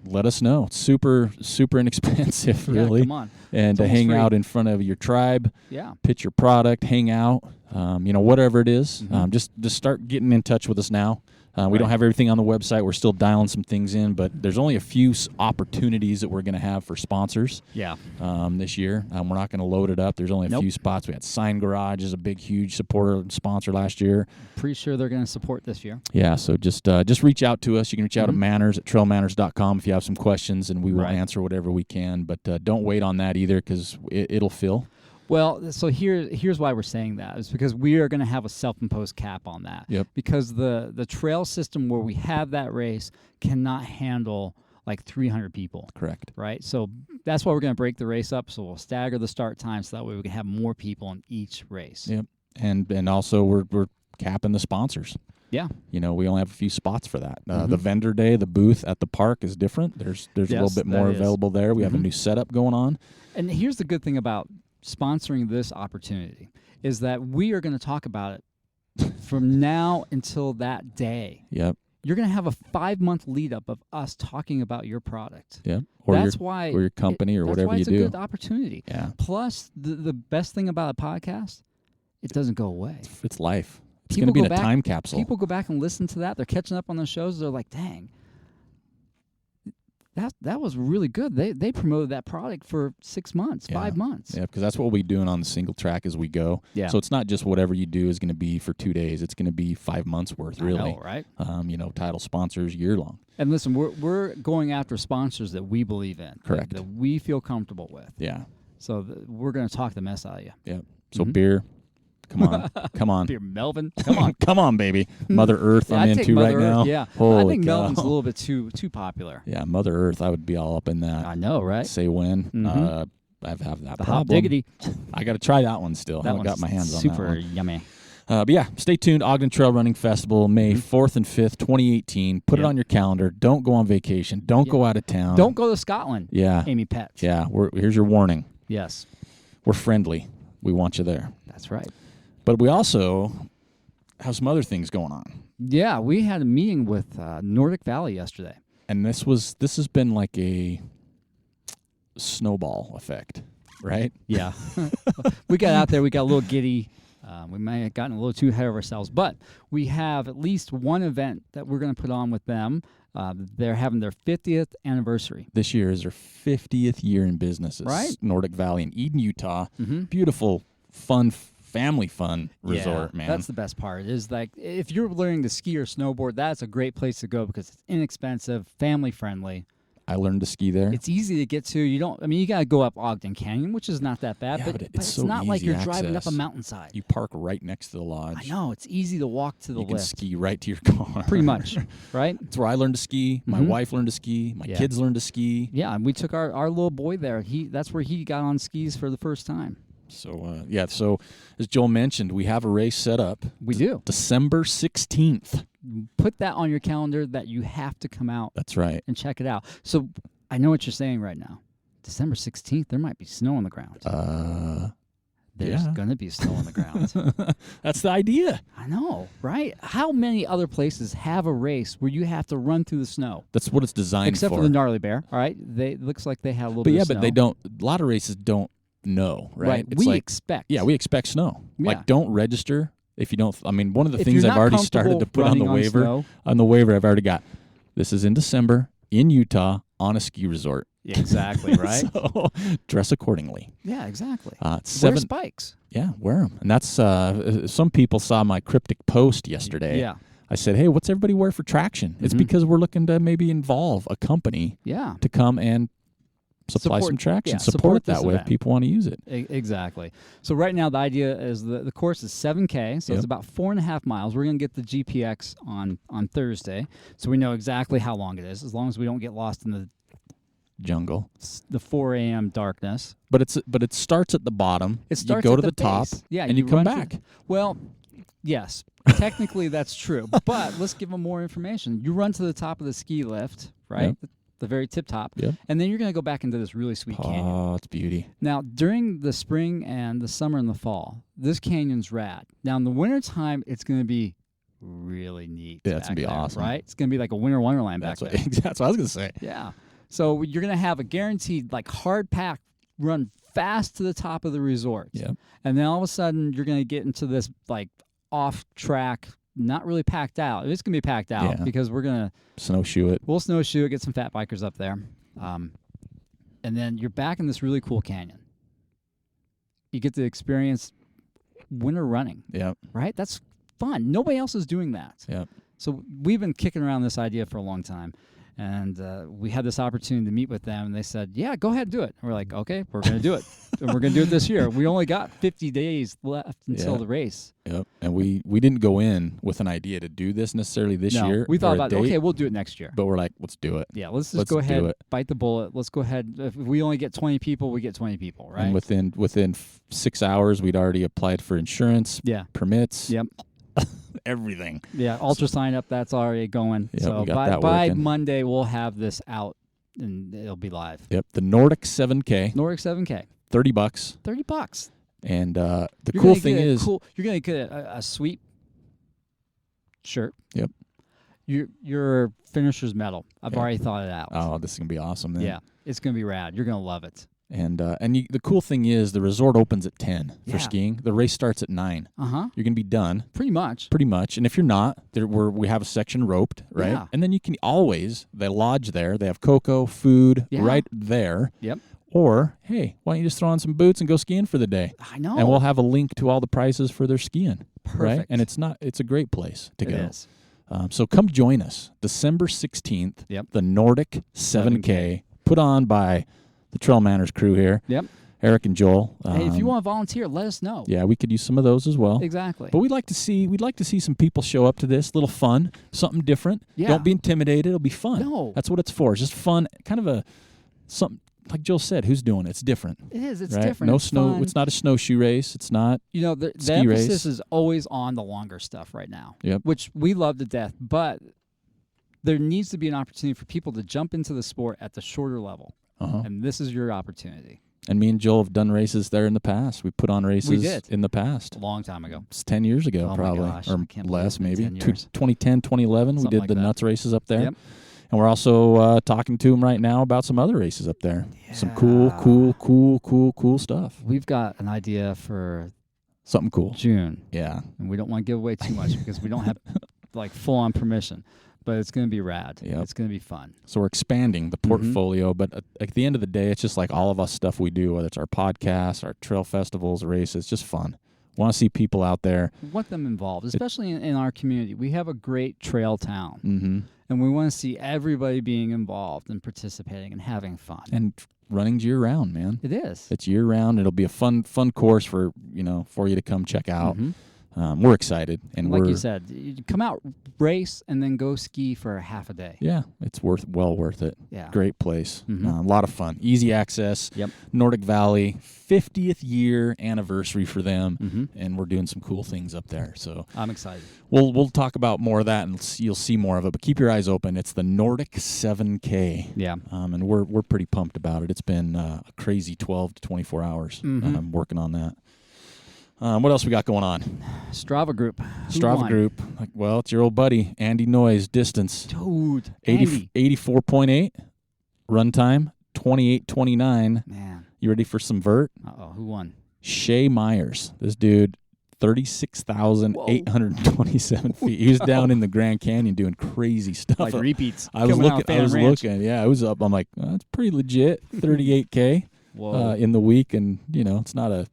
let us know. It's super, super inexpensive, Yeah, really. come on. And It's to almost hang free. out in front of your tribe, Yeah. pitch your product, hang out, whatever it is. Mhm. Just start getting in touch with us now. We don't have everything on the website. We're still dialing some things in, but there's only a few opportunities that we're going to have for sponsors this year. We're not going to load it up. There's only a few spots. We had Sign Garage is a big, huge supporter and sponsor last year. Pretty sure they're going to support this year. Yeah, so just reach out to us. You can reach out at Manners at TrailManners.com if you have some questions, and we will answer whatever we can. But don't wait on that either, because it'll fill. Well, so here's why we're saying that is because we are going to have a self-imposed cap on that. Yep. Because the trail system where we have that race cannot handle like 300 people. Correct. Right? So that's why we're going to break the race up. So we'll stagger the start time so that way we can have more people in each race. Yep. And also we're capping the sponsors. Yeah. We only have a few spots for that. The vendor day, the booth at the park is different. There's a little bit more available there. We have a new setup going on. And here's the good thing about sponsoring this opportunity is that we are going to talk about it from now until that day. Yep. You're going to have a 5-month lead up of us talking about your product. Yep. Or your company or whatever you do. That's why it's a good opportunity. Yeah. Plus, the best thing about a podcast, it doesn't go away. It's life. It's going to be in a time capsule. People go back and listen to that. They're catching up on the shows. They're like, dang. That was really good. They promoted that product for 6 months, 5 months. Yeah, because that's what we're doing on the single track as we go. Yeah. So it's not just whatever you do is going to be for 2 days. It's going to be 5 months worth, really. I know, right? Title sponsors year long. And listen, we're going after sponsors that we believe in. Correct. That we feel comfortable with. Yeah. So we're going to talk the mess out of you. Yeah. So beer. Come on. Beer Melvin. Come on. Come on, baby. Mother Earth I'm into Mother right Earth, now. Yeah. Holy I think cow. Melvin's a little bit too popular. Yeah, Mother Earth, I would be all up in that. I know, right? Say when. I have that the problem. hot diggity. I got to try that one still. I haven't got my hands on that one. Super yummy. But yeah, stay tuned. Ogden Trail Running Festival, May 4th and 5th, 2018. Put it on your calendar. Don't go on vacation. Don't go out of town. Don't go to Scotland. Yeah. Amy Pets. Yeah. Here's your warning. Yes. We're friendly. We want you there. That's right. But we also have some other things going on. Yeah, we had a meeting with Nordic Valley yesterday. And this has been like a snowball effect, right? Yeah. We got out there. We got a little giddy. We may have gotten a little too ahead of ourselves. But we have at least one event that we're going to put on with them. They're having their 50th anniversary. This year is their 50th year in business. It's right? Nordic Valley in Eden, Utah. Beautiful, fun, family fun resort, yeah, man. That's the best part. Is like if you're learning to ski or snowboard, that's a great place to go because it's inexpensive, family friendly. I learned to ski there. It's easy to get to. You got to go up Ogden Canyon, which is not that bad, Yeah, but it's so not like easy you're driving up access. a mountainside. You park right next to the lodge. I know. It's easy to walk to the You can lift. ski right to your car. Pretty much, right? That's where I learned to ski. My wife learned to ski. My kids learned to ski. Yeah, and we took our little boy there. That's where he got on skis for the first time. So, so as Joel mentioned, we have a race set up. We do. December 16th. Put that on your calendar that you have to come out. That's right. And check it out. So I know what you're saying right now. December 16th, there might be snow on the ground. There's going to be snow on the ground. That's the idea. I know, right? How many other places have a race where you have to run through the snow? That's what it's designed Except for the Gnarly Bear, all right? It looks like they have a little bit of snow. But they don't. A lot of races don't know, right? It's we expect. Yeah, we expect snow. Yeah. Like, don't register if you don't. I mean, one of the If things you're I've not already started to put on the comfortable waiver. running On the waiver, I've already got. This is in December in Utah on a ski resort. Exactly, right? So dress accordingly. Yeah, exactly. Wear spikes. Yeah, wear them. And that's some people saw my cryptic post yesterday. Yeah. I said, hey, what's everybody wear for traction? It's because we're looking to maybe involve a company to come and supply some traction. Support it that way if people want to use it. Exactly. So right now the idea is the course is 7K, so it's about 4.5 miles. We're going to get the GPX on Thursday, so we know exactly how long it is, as long as we don't get lost in the jungle, the 4 a.m. darkness. But it starts at the bottom. It starts you go at to the top, and you come back. Well, yes, technically that's true. But let's give them more information. You run to the top of the ski lift, right? Yep. The very tip top, Yep. and then you're going to go back into this really sweet canyon. Oh, it's beauty. Now, during the spring and the summer and the fall, this canyon's rad. Now, in the wintertime, it's going to be really neat. Yeah, it's going to be awesome. Right? It's going to be like a winter wonderland back there. That's what I was going to say. Yeah. So you're going to have a guaranteed, like, hard-packed run fast to the top of the resort. Yep. And then all of a sudden, you're going to get into this, like, off-track not really packed out. It's going to be packed out because we're going to snowshoe it. We'll snowshoe it, get some fat bikers up there. And then you're back in this really cool canyon. You get to experience winter running. Yep. Right? That's fun. Nobody else is doing that. Yep. So we've been kicking around this idea for a long time. And we had this opportunity to meet with them, and they said, yeah, go ahead and do it. And we're like, okay, we're going to do it. And we're going to do it this year. We only got 50 days left until the race. Yep. And we didn't go in with an idea to do this necessarily this year. We thought about, okay, we'll do it next year. But we're like, let's do it. Yeah, let's go ahead, bite the bullet. Let's go ahead. If we only get 20 people, we get 20 people, right? And within 6 hours, we'd already applied for insurance, permits. Yep. Everything. Yeah, Ultra sign up, that's already going. Yep, so by Monday, we'll have this out, and it'll be live. Yep, the Nordic 7K. Nordic 7K. $30. $30. And the cool thing is... You're going to get a sweet shirt. Yep. Your finisher's medal. I've already thought it out. Oh, this is going to be awesome, then. Yeah, it's going to be rad. You're going to love it. And the cool thing is the resort opens at 10 for skiing. The race starts at 9. Uh-huh. You're going to be done. Pretty much. And if you're not, we have a section roped, right? Yeah. And then you can they lodge there. They have cocoa, food right there. Yep. Or, hey, why don't you just throw on some boots and go skiing for the day? I know. And we'll have a link to all the prices for their skiing. Perfect. Right? And it's a great place to go. It is. So come join us. December 16th, the Nordic 7K, put on by the TrailManners crew here. Yep. Eric and Joel. Hey, if you want to volunteer, let us know. Yeah, we could use some of those as well. Exactly. But we'd like to see some people show up to this. A little fun, something different. Yeah. Don't be intimidated. It'll be fun. No. That's what it's for. It's just fun. Kind of something like Joel said. Who's doing it? It's different. It is. It's right? different. No it's snow. Fun. It's not a snowshoe race. It's not. The ski emphasis race. is always on the longer stuff right now. Yep. Which we love to death, but there needs to be an opportunity for people to jump into the sport at the shorter level. And this is your opportunity. And me and Joel have done races there in the past. We put on races in the past. A long time ago. It's 10 years ago, probably. My gosh, or less, maybe. 2010, 2011, we did like the that. nuts races up there. Yep. And we're also talking to them right now about some other races up there. Yeah. Some cool stuff. We've got an idea for something cool. June. Yeah. And we don't want to give away too much because we don't have full-on permission. But it's going to be rad. Yep. It's going to be fun. So we're expanding the portfolio, but at the end of the day, it's just like all of us stuff we do, whether it's our podcasts, our trail festivals, races, just fun. Want to see people out there. We want them involved, especially in our community. We have a great trail town, and we want to see everybody being involved and participating and having fun. And running's year-round, man. It is. It's year-round. It'll be a fun course for you to come check out. We're excited, and like you said, you come out, race, and then go ski for half a day. Yeah, it's well worth it. Yeah, great place, a lot of fun, easy access. Yep, Nordic Valley, 50th year anniversary for them, and we're doing some cool things up there. So I'm excited. We'll talk about more of that, and you'll see more of it. But keep your eyes open. It's the Nordic 7K. Yeah, and we're pretty pumped about it. It's been a crazy 12 to 24 hours. I'm working on that. What else we got going on? Strava group. Strava group. Well, it's your old buddy, Andy Noyes, distance. Dude, 84.8. Run time, 28:29. Man. You ready for some vert? Uh-oh, who won? Shea Myers. This dude, 36,827 feet. He was down in the Grand Canyon doing crazy stuff. Like repeats. I was looking. Yeah, I was up. I'm like, that's pretty legit. 38K in the week, and, it's not a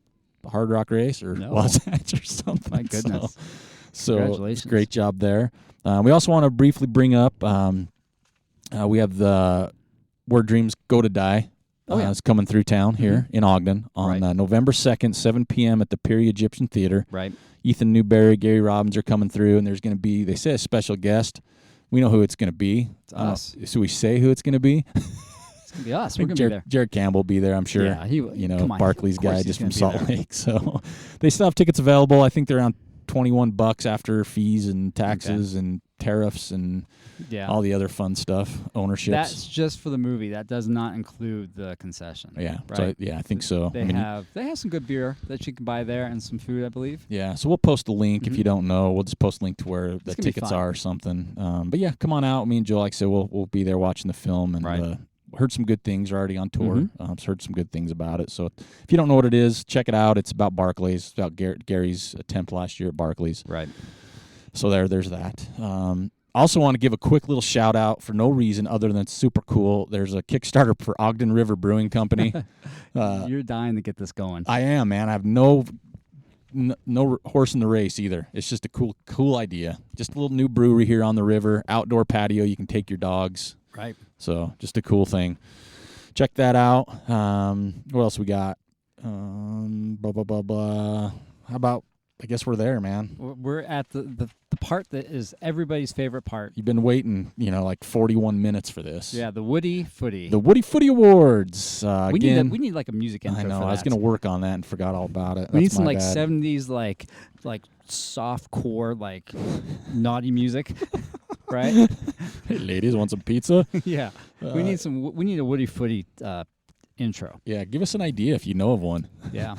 Hard Rock race or Wasatch or something. My goodness. So congratulations. Great job there. We also want to briefly bring up we have the Where Dreams Go to Die. It's coming through town here in Ogden on November 2nd, 7 p.m. at the Perry Egyptian Theater. Right. Ethan Newberry, Gary Robbins are coming through, and there's going to be, they say, a special guest. We know who it's going to be. It's us. So we say who it's going to be? It's going to be us. We're going to be there. Jared Campbell will be there, I'm sure. Yeah, Barclays guy just from Salt Lake. So they still have tickets available. I think they're around $21 after fees and taxes and tariffs and all the other fun stuff, ownerships. That's just for the movie. That does not include the concession. Yeah, right? So I think so. They have some good beer that you can buy there and some food, I believe. Yeah, so we'll post a link if you don't know. We'll just post a link to where the tickets are or something. But yeah, come on out. Me and Joel, like I said, we'll be there watching the film and heard some good things. We're already on tour. Heard some good things about it. So if you don't know what it is, check it out. It's about Barclays. It's about Gary's attempt last year at Barclays. Right. So there's that. Also want to give a quick little shout out for no reason other than it's super cool. There's a Kickstarter for Ogden River Brewing Company. You're dying to get this going. I am, man. I have no horse in the race either. It's just a cool idea. Just a little new brewery here on the river, outdoor patio. You can take your dogs. Right. So just a cool thing. Check that out. What else we got? Blah, blah, blah, blah. How about, I guess we're there, man. We're at the part that is everybody's favorite part. You've been waiting, like 41 minutes for this. Yeah, the Woody Footy. The WDYFTY Awards. We need like a music intro. I know. For I was that. going to work on that and forgot all about it. We need That's some my like bad. 70s like soft core like naughty music, right? Hey, ladies, want some pizza? Yeah. We need a Woody Footy intro. Yeah, give us an idea if you know of one. Yeah.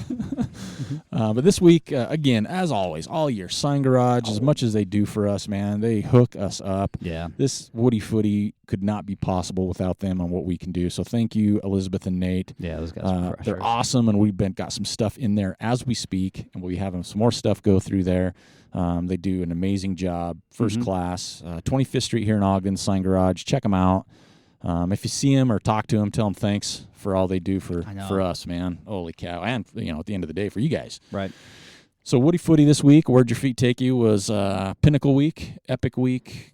But this week, again, as always, all year, Sign Garage, as much as they do for us, man, they hook us up. Yeah. This Woody Footy could not be possible without them and what we can do. So thank you, Elizabeth and Nate. Yeah, those guys are crushers. They're awesome, and we've got some stuff in there as we speak, and we'll be having some more stuff go through there. They do an amazing job, first class. 25th Street here in Ogden, Sign Garage. Check them out. If you see them or talk to them, tell them thanks for all they do for us, man. Holy cow. And, at the end of the day, for you guys. Right. So Woody Footy this week, Where'd Your Feet Take You, was Pinnacle Week, Epic Week.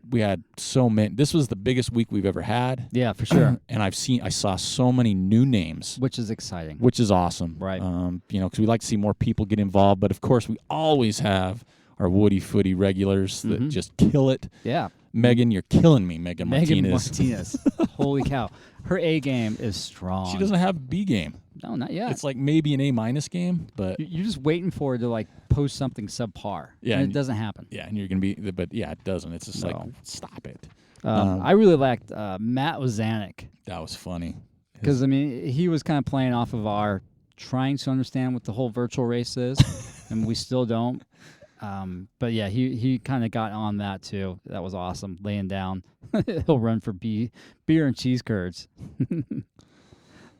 We had so many. This was the biggest week we've ever had. Yeah, for sure. And I saw so many new names. Which is exciting. Which is awesome. Right. Because we like to see more people get involved. But, of course, we always have our Woody Footy regulars that just kill it. Yeah. Megan, you're killing me, Megan Martinez. Holy cow. Her A game is strong. She doesn't have a B game. No, not yet. It's like maybe an A- game, but you're just waiting for her to like post something subpar. Yeah, and it doesn't happen. Yeah, and you're gonna be, but yeah, it doesn't. It's just like, stop it. I really liked Matt Wazanik. That was funny because he was kind of playing off of our trying to understand what the whole virtual race is, and we still don't. But yeah, he kind of got on that too. That was awesome. Laying down, he'll run for beer and cheese curds.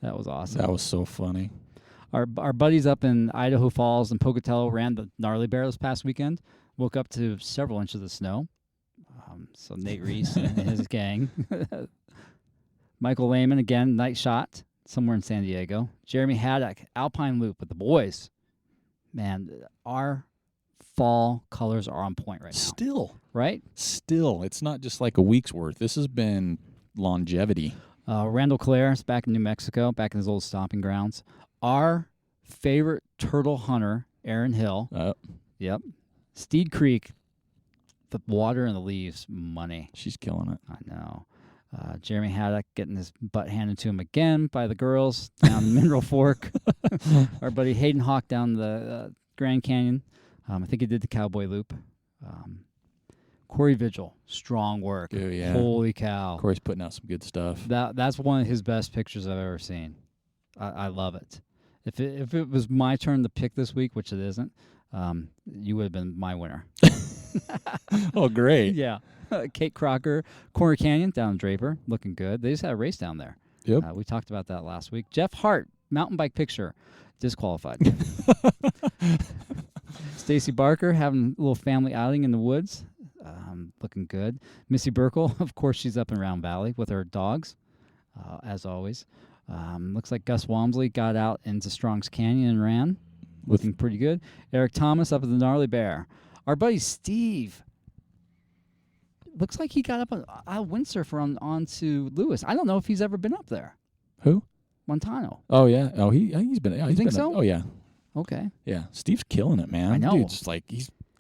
That was awesome. That was so funny. Our buddies up in Idaho Falls and Pocatello ran the Gnarly Bear this past weekend. Woke up to several inches of snow. So Nate Reese and his gang. Michael Lehman again, night shot somewhere in San Diego. Jeremy Haddock, Alpine Loop with the boys. Man, our fall colors are on point right now. Still. Right? Still. It's not just like a week's worth. This has been longevity. Randall Clare is back in New Mexico, back in his old stomping grounds. Our favorite turtle hunter, Aaron Hill. Yep. Steed Creek, the water and the leaves, money. She's killing it. I know. Jeremy Haddock getting his butt handed to him again by the girls down Mineral Fork. Our buddy Hayden Hawk down the Grand Canyon. I think he did the Cowboy Loop. Corey Vigil, strong work. Oh, yeah. Holy cow. Corey's putting out some good stuff. That's one of his best pictures I've ever seen. I love it. If it was my turn to pick this week, which it isn't, you would have been my winner. Oh, great. Yeah. Kate Crocker, Corner Canyon down in Draper, looking good. They just had a race down there. Yep. We talked about that last week. Jeff Hart, mountain bike picture, disqualified. Stacy Barker having a little family outing in the woods, looking good. Missy Burkle, of course, she's up in Round Valley with her dogs, as always. Looks like Gus Walmsley got out into Strong's Canyon and ran, looking pretty good. Eric Thomas up at the Gnarly Bear. Our buddy Steve, looks like he got up on windsurfer onto Lewis. I don't know if he's ever been up there. Who? Montano. Oh, yeah. Oh, he's been. Yeah, you think so? Oh, yeah. Okay. Yeah, Steve's killing it, man. I know. Dude's like,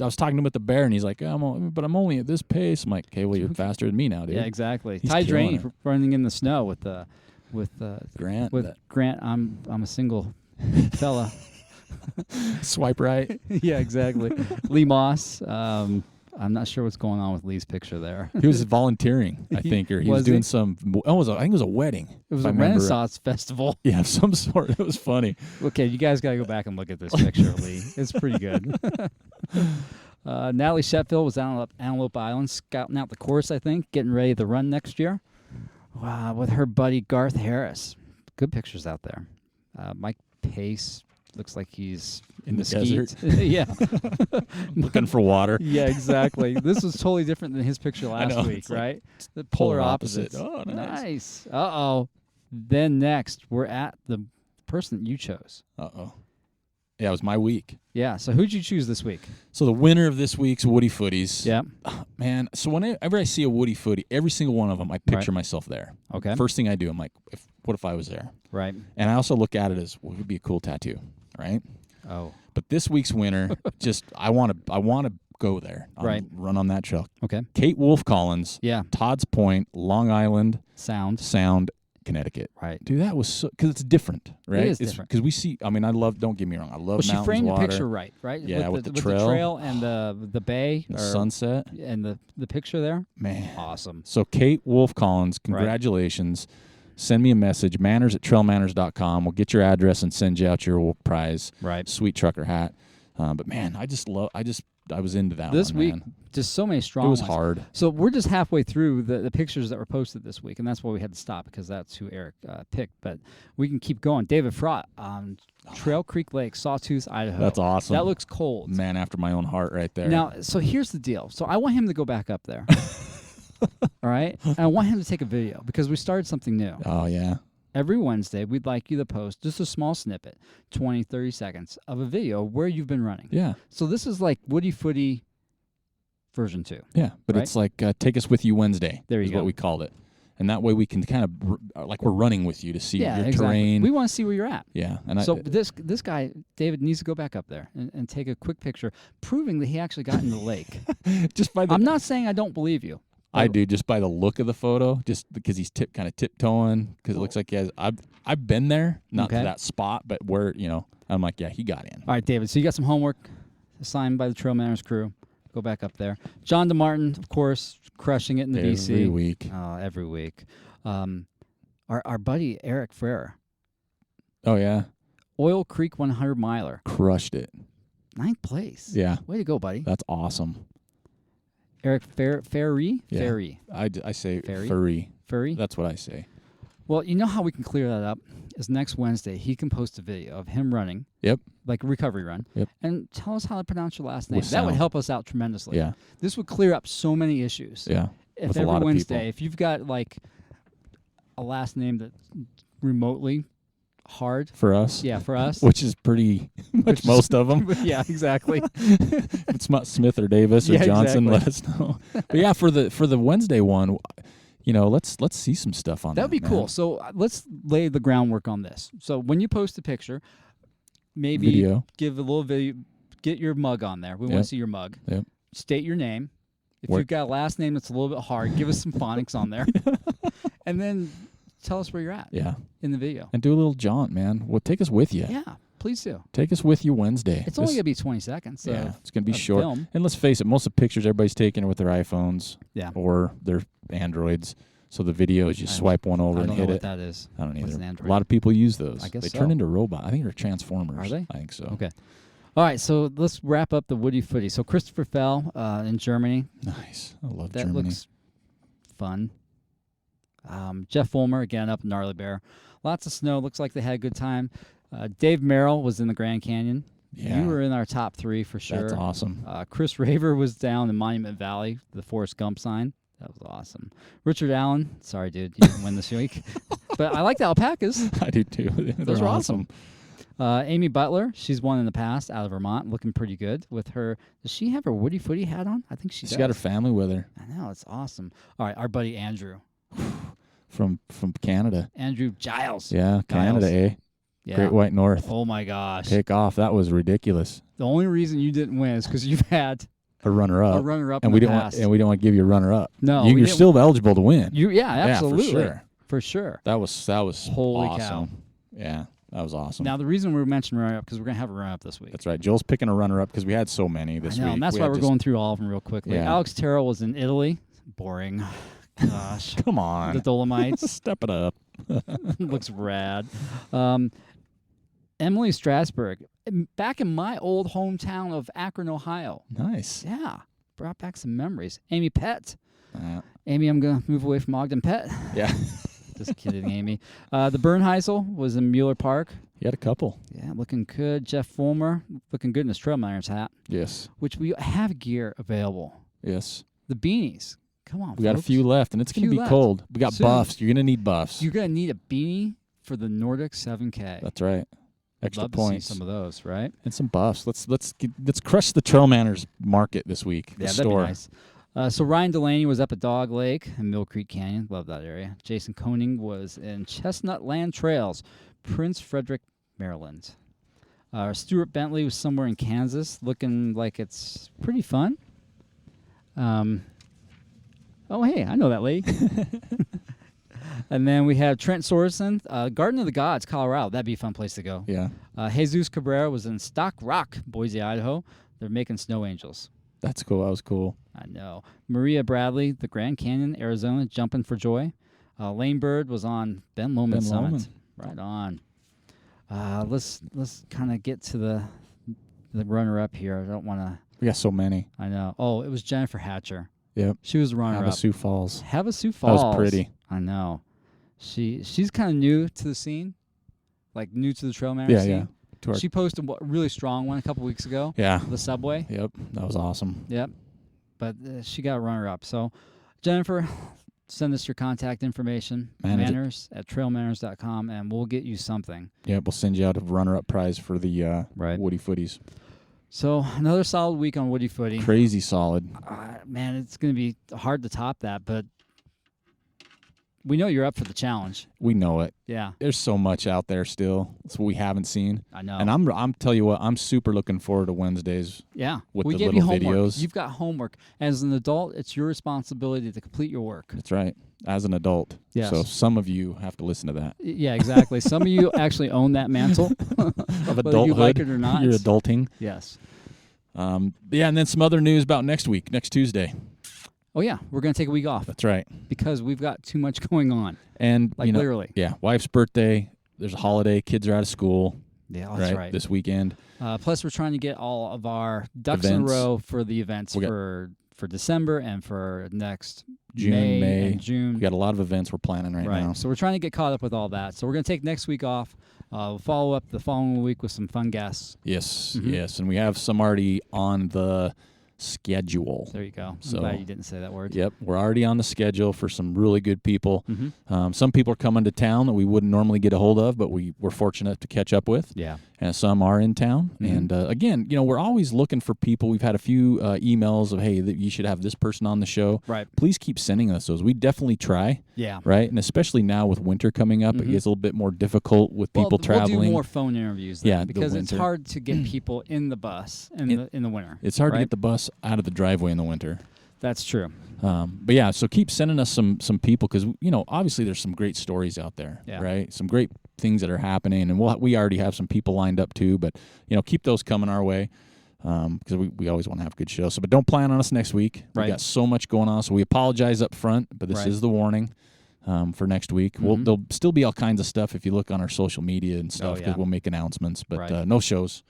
I was talking to him at the Bear, and he's like, but I'm only at this pace. I'm like, okay, well, you're faster than me now, dude. Yeah, exactly. He's Ty killing Drain running in the snow with Grant. With Grant, I'm a single fella. Swipe right. Yeah, exactly. Lee Moss. I'm not sure what's going on with Lee's picture there. He was volunteering, I think, or he was doing some. I think it was a wedding. It was a Renaissance festival. Yeah, of some sort. It was funny. Okay, you guys got to go back and look at this picture, Lee. It's pretty good. Natalie Sheffield was out on Antelope Island, scouting out the course, I think, getting ready to run next year. Wow, with her buddy Garth Harris. Good pictures out there. Mike Pace, looks like he's In the mesquite. desert. Yeah. Looking for water. Yeah, exactly. This was totally different than his picture last know, week, it's like right? The polar opposites. Oh, nice. Uh-oh. Then next, we're at the person that you chose. Uh-oh. Yeah, it was my week. Yeah, so who'd you choose this week? So the winner of this week's Woody Footies. Yeah. Man, so whenever I see a Woody Footy, every single one of them, I picture myself there. Okay. First thing I do, I'm like, what if I was there? Right. And I also look at it as, well, it would be a cool tattoo, right? Oh. But this week's winner, just I want to go there. Right. Run on that trail. Okay. Kate Wolfe Collins. Yeah. Todd's Point, Long Island Sound, Connecticut. right. Dude, that was so, because it's different, right? It is different. Because we see, I mean, don't get me wrong, I love Well, she mountains, framed water, the picture right? Yeah, with the with trail. the trail and the bay. the or- sunset. And the picture there. Man. Awesome. So Kate Wolfe Collins, congratulations. Send me a message, manners@trailmanners.com. We'll get your address and send you out your prize. Right. Sweet trucker hat. But man, I was into that This one, week, man. just so many strong It was ones. hard. So we're just halfway through the pictures that were posted this week, and that's why we had to stop, because that's who Eric picked. But we can keep going. David Frott on Trail Creek Lake, Sawtooth, Idaho. That's awesome. That looks cold. Man after my own heart right there. Now, so here's the deal. So I want him to go back up there. All right? And I want him to take a video, because we started something new. Oh, yeah. Every Wednesday, we'd like you to post just a small snippet, 20, 30 seconds, of a video where you've been running. Yeah. So this is like Woody Footy version 2. Yeah. But Right? it's like Take Us With You Wednesday. There you is go. what we called it. And that way we can kind of, like we're running with you to see Yeah, your exactly. terrain. We want to see where you're at. Yeah. And So this guy, David, needs to go back up there and take a quick picture proving that he actually got in the lake. just by the I'm not saying I don't believe you. I do, just by the look of the photo, just because he's kind of tiptoeing, because it looks like he has. I've been there, not to Okay. that spot, but where I'm like, yeah, he got in. All right, David. So you got some homework assigned by the TrailManners crew. Go back up there. John DeMartin, of course, crushing it in the BC. Every week. Oh, every week. Our buddy Eric Frere, Oh yeah, Oil Creek 100 miler, crushed it. 9th place. Yeah, Way to go, buddy. that's awesome. Eric Ferry? Yeah. Ferry. I say Ferry? furry. Furry? That's what I say. Well, you know how we can clear that up is next Wednesday he can post a video of him running. Yep. Like a recovery run. Yep. And tell us how to pronounce your last name. With That would sound. help us out tremendously. Yeah. This would clear up so many issues. Yeah. If with a every lot of Wednesday, people. if you've got like a last name that's remotely hard. For us. Yeah, for us. Which is pretty much most of them. Yeah, exactly. If it's not Smith or Davis or Yeah, Johnson, exactly. let us know. But yeah, for the Wednesday one, let's see some stuff on That would be man. cool. So let's lay the groundwork on this. So when you post a picture, maybe Video. give a little video, get your mug on there. We want Yep. to see your mug. Yep. State your name. If Work. you've got a last name that's a little bit hard, give us some phonics on there. And then tell us where you're at Yeah. in the video. And do a little jaunt, man. Well, take us with you. Yeah, please do. Take us with you Wednesday. It's only going to be 20 seconds. yeah, it's going to be of short. film. And let's face it, most of the pictures everybody's taking are with their iPhones Yeah. or their Androids. So the video is you I swipe one over I and don't know hit what it. that is. I don't What's either. an Android? A lot of people use those. I guess they so. turn into robots. I think they're Transformers. Are they? I think so. Okay. All right, so let's wrap up the Woody Footy. So Christopher Fell in Germany. Nice. I love That Germany. looks fun. Jeff Fulmer, again, up in Gnarly Bear. Lots of snow. Looks like they had a good time. Dave Merrill was in the Grand Canyon. Yeah. You were in our top 3 for sure. That's awesome. Chris Raver was down in Monument Valley, the Forrest Gump sign. That was awesome. Richard Allen, sorry, dude, you didn't win this week. But I like the alpacas. I do too. Those They're are awesome. Amy Butler, she's won in the past out of Vermont, looking pretty good with her. Does she have her Woody Footy hat on? I think she does. She's got her family with her I know, it's awesome. All right, our buddy Andrew. from Canada. Andrew Giles. Yeah, Canada, Giles. eh? Yeah. Great White North. Oh, my gosh. Take off. That was ridiculous. The only reason you didn't win is because you've had A runner-up. a runner-up and in we the don't past. want to give you a runner-up. No, you're we didn't- still eligible to win. Yeah, absolutely. Yeah, for sure. For sure. That was Holy awesome. cow. Yeah, that was awesome. Now, the reason we're mentioning runner-up because we're going to have a runner-up this week. That's right. Joel's picking a runner-up because we had so many this I know, week. and that's why we're going through all of them real quickly. Yeah. Alex Terrell was in Italy. Boring. Gosh. Come on. The Dolomites. Step it up. Looks rad. Emily Strasburg, back in my old hometown of Akron, Ohio. Nice. Yeah. Brought back some memories. Amy Pett. Uh, Amy, I'm going to move away from Ogden Pett. yeah. Just kidding, Amy. The Bernheisel was in Mueller Park. He had a couple. Yeah, looking good. Jeff Fulmer looking good in his TrailManners hat, Yes. which we have gear available. Yes. The beanies. Come on, We got a folks. few left, and it's going to be left. cold. We got Soon. buffs. You're going to need buffs. You're going to need a beanie for the Nordic 7K. That's right. Extra Love points. to see some of those, right? And some buffs. Let's crush the TrailManners market this week. Yeah, the that'd store. be nice. So Ryan Delaney was up at Dog Lake and Mill Creek Canyon. Love that area. Jason Koenig was in Chestnut Land Trails, Prince Frederick, Maryland. Stuart Bentley was somewhere in Kansas, looking like it's pretty fun. Oh, hey, I know that lady. And then we have Trent Sorensen, Garden of the Gods, Colorado. That'd be a fun place to go. Yeah. Jesus Cabrera was in Stock Rock, Boise, Idaho. They're making snow angels. That's cool. That was cool. I know. Maria Bradley, the Grand Canyon, Arizona, jumping for joy. Lane Bird was on Ben Lomond Summit. Right on. Let's kind of get to the runner-up here. I don't want to. We got so many. I know. Oh, it was Jennifer Hatcher. Yep. She was the runner-up. Havasu Falls. Havasu Falls. That was pretty. I know. She's kind of new to the scene, like new to the TrailManners Yeah, scene. yeah. She posted a really strong one a couple weeks ago. Yeah. The Subway. Yep. That was awesome. Yep. But she got a runner-up. So, Jennifer, send us your contact information, manners@trailmanners.com, and we'll get you something. Yep. We'll send you out a runner-up prize for the Woody Footies. So, another solid week on Woody Footy. Crazy solid. Man, it's going to be hard to top that, but we know you're up for the challenge. We know it. Yeah. There's so much out there still. It's what we haven't seen. I know. And I'm tell you what, I'm super looking forward to Wednesdays. Yeah. With we the gave little you homework. videos. You've got homework. As an adult, it's your responsibility to complete your work. That's right. As an adult. Yes. So some of you have to listen to that. Yeah, exactly. Some of you actually own that mantle. Of whether adulthood. you like it or not. You're adulting. Yes. Yeah, and then some other news about next week, next Tuesday. Oh, yeah. We're going to take a week off. That's right. Because we've got too much going on. And, like, literally. Yeah, wife's birthday. There's a holiday. Kids are out of school. Yeah, that's right. This weekend. Plus, we're trying to get all of our ducks in a row for the events for December and for next May and June. We got a lot of events we're planning right now. So we're trying to get caught up with all that. So we're going to take next week off. We'll follow up the following week with some fun guests. Yes, yes. And we have some already on the schedule. There you go. So, I'm glad you didn't say that word. Yep, we're already on the schedule for some really good people. Some people are coming to town that we wouldn't normally get a hold of, but we're fortunate to catch up with. Yeah. And some are in town. And again, we're always looking for people. We've had a few emails of, hey, you should have this person on the show. Right. Please keep sending us those. We definitely try. Yeah. Right. And especially now with winter coming up, it gets a little bit more difficult with people traveling. We'll do more phone interviews then, Yeah, because it's hard to get people in the bus in the winter. It's hard to get the bus out of the driveway in the winter. That's true. But yeah, so keep sending us some people because obviously there's some great stories out there, right? Some great things that are happening, and we already have some people lined up too. But keep those coming our way because we always want to have a good show. So, but don't plan on us next week. We got so much going on, so we apologize up front. But this is the warning for next week. There'll still be all kinds of stuff if you look on our social media and stuff because we'll make announcements. But no shows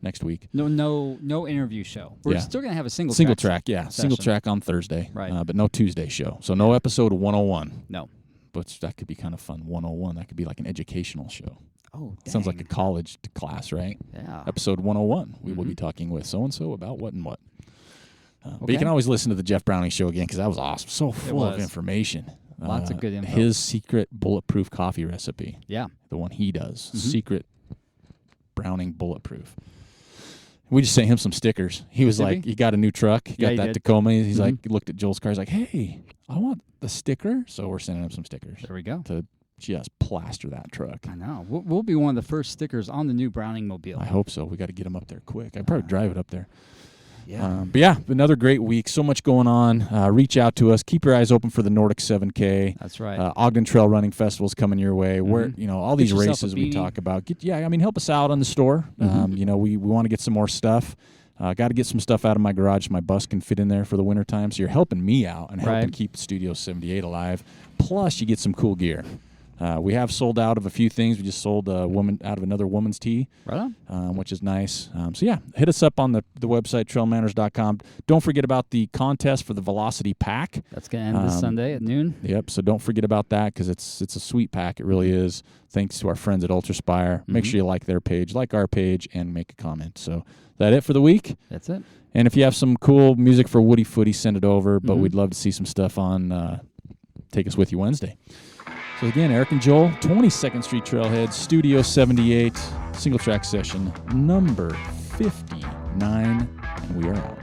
next week. No interview show. We're still going to have a single track. Yeah, session. single track on Thursday. Right. But no Tuesday show. So no episode 101. No. But that could be kind of fun. 101. That could be like an educational show. Oh, dang. Sounds like a college class, right? Yeah. Episode 101. We will be talking with so-and-so about what and what. But you can always listen to the Jeff Browning show again because that was awesome. So full of information. Lots of good info. His secret bulletproof coffee recipe. Yeah. The one he does. Secret Browning bulletproof. We just sent him some stickers. He was like, he got a new truck. He got that Tacoma. He's like, he looked at Joel's car. He's like, hey, I want the sticker. So we're sending him some stickers. There we go. To just plaster that truck. I know. We'll be one of the first stickers on the new Browning mobile. I hope so. We got to get him up there quick. I'd probably drive it up there. Yeah. But yeah, another great week. So much going on. Reach out to us. Keep your eyes open for the Nordic 7K. That's right. Ogden Trail Running Festival is coming your way. Where all these races we talk about. Help us out on the store. We want to get some more stuff. Got to get some stuff out of my garage so my bus can fit in there for the wintertime. So you're helping me out and helping keep Studio 78 alive. Plus, you get some cool gear. We have sold out of a few things. We just sold a woman out of another woman's tee, Right on. which is nice. So yeah, hit us up on the website, TrailManners.com. Don't forget about the contest for the Velocity Pack. That's going to end this Sunday at noon. Yep, so don't forget about that because it's a sweet pack. It really is. Thanks to our friends at Ultraspire. Make sure you like their page, like our page, and make a comment. So that it for the week? That's it. And if you have some cool music for Woody Footy, send it over. But we'd love to see some stuff on Take Us With You Wednesday. So again, Eric and Joel, 22nd Street Trailhead, Studio 78, Single Track Session, number 59, and we are out.